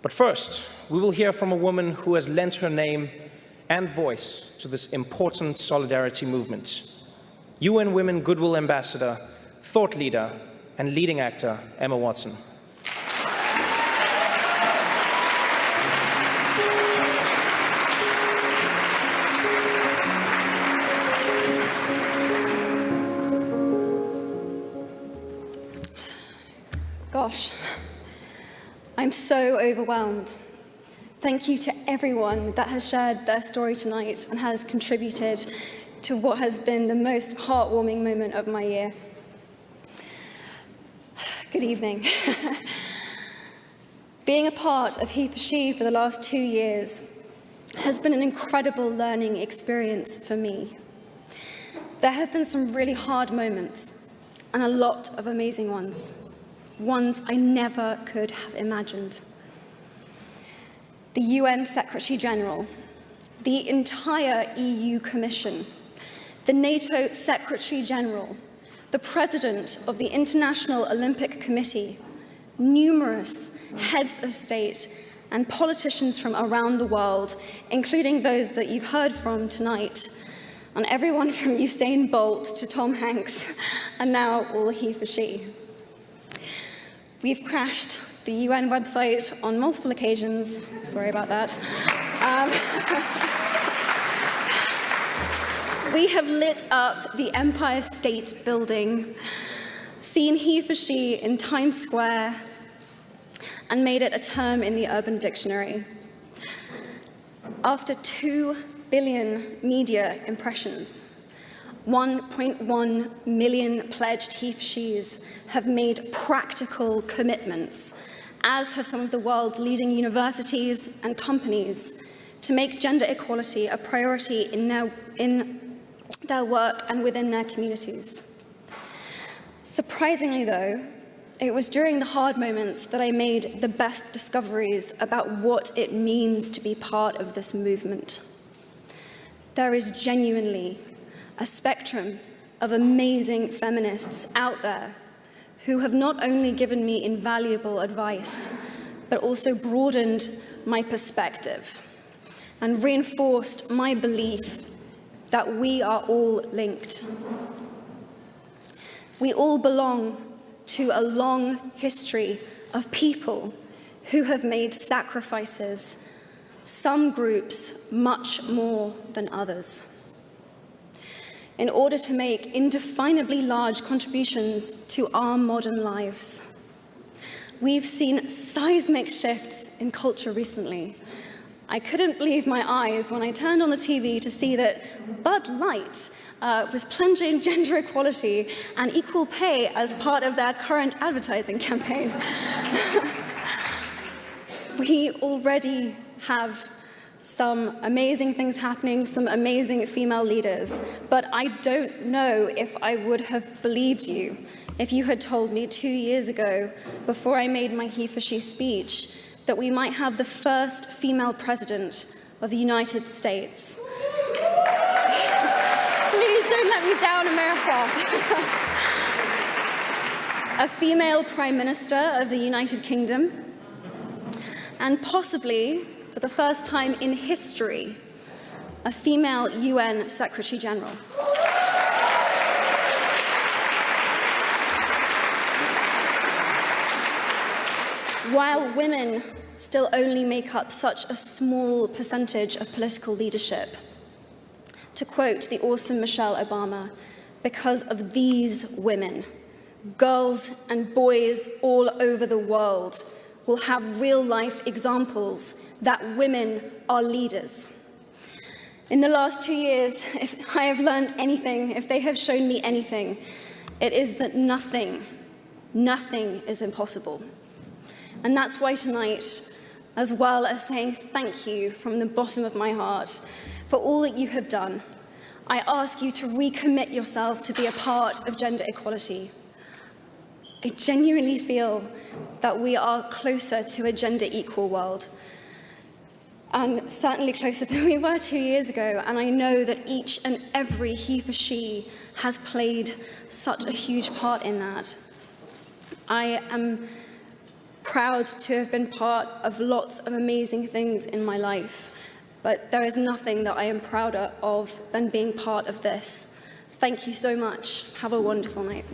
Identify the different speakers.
Speaker 1: But first, we will hear from a woman who has lent her name and voice to this important solidarity movement. UN Women Goodwill Ambassador, thought leader, and leading actor, Emma Watson.
Speaker 2: Gosh, I'm so overwhelmed. Thank you to everyone that has shared their story tonight and has contributed to what has been the most heartwarming moment of my year. Good evening. Being a part of HeforShe for the last 2 years has been an incredible learning experience for me. There have been some really hard moments and a lot of amazing ones I never could have imagined. The UN Secretary General, the entire EU Commission, the NATO Secretary General, the President of the International Olympic Committee, numerous heads of state and politicians from around the world, including those that you've heard from tonight, and everyone from Usain Bolt to Tom Hanks, and now all HeforShe. We've crashed the UN website on multiple occasions. Sorry about that. We have lit up the Empire State Building, seen HeforShe in Times Square, and made it a term in the Urban Dictionary. After 2 billion media impressions, 1.1 million pledged HeforShes have made practical commitments, as have some of the world's leading universities and companies, to make gender equality a priority in their work and within their communities. Surprisingly, though, it was during the hard moments that I made the best discoveries about what it means to be part of this movement. There is genuinely a spectrum of amazing feminists out there who have not only given me invaluable advice, but also broadened my perspective and reinforced my belief that we are all linked. We all belong to a long history of people who have made sacrifices, some groups much more than others, in order to make indefinably large contributions to our modern lives. We've seen seismic shifts in culture recently. I couldn't believe my eyes when I turned on the TV to see that Bud Light was plunging gender equality and equal pay as part of their current advertising campaign. We already have some amazing things happening, some amazing female leaders, but I don't know if I would have believed you if you had told me 2 years ago, before I made my HeforShe speech, that we might have the first female president of the United States. Please don't let me down, America. A female Prime Minister of the United Kingdom, and possibly, for the first time in history, a female UN Secretary General. While women still only make up such a small percentage of political leadership, to quote the awesome Michelle Obama, because of these women, girls and boys all over the world will have real-life examples that women are leaders. In the last 2 years, if I have learned anything, if they have shown me anything, it is that nothing is impossible. And that's why tonight, as well as saying thank you from the bottom of my heart for all that you have done, I ask you to recommit yourself to be a part of gender equality. I genuinely feel that we are closer to a gender equal world, and certainly closer than we were 2 years ago, and I know that each and every HeforShe has played such a huge part in that. I am proud to have been part of lots of amazing things in my life, but there is nothing that I am prouder of than being part of this. Thank you so much. Have a wonderful night.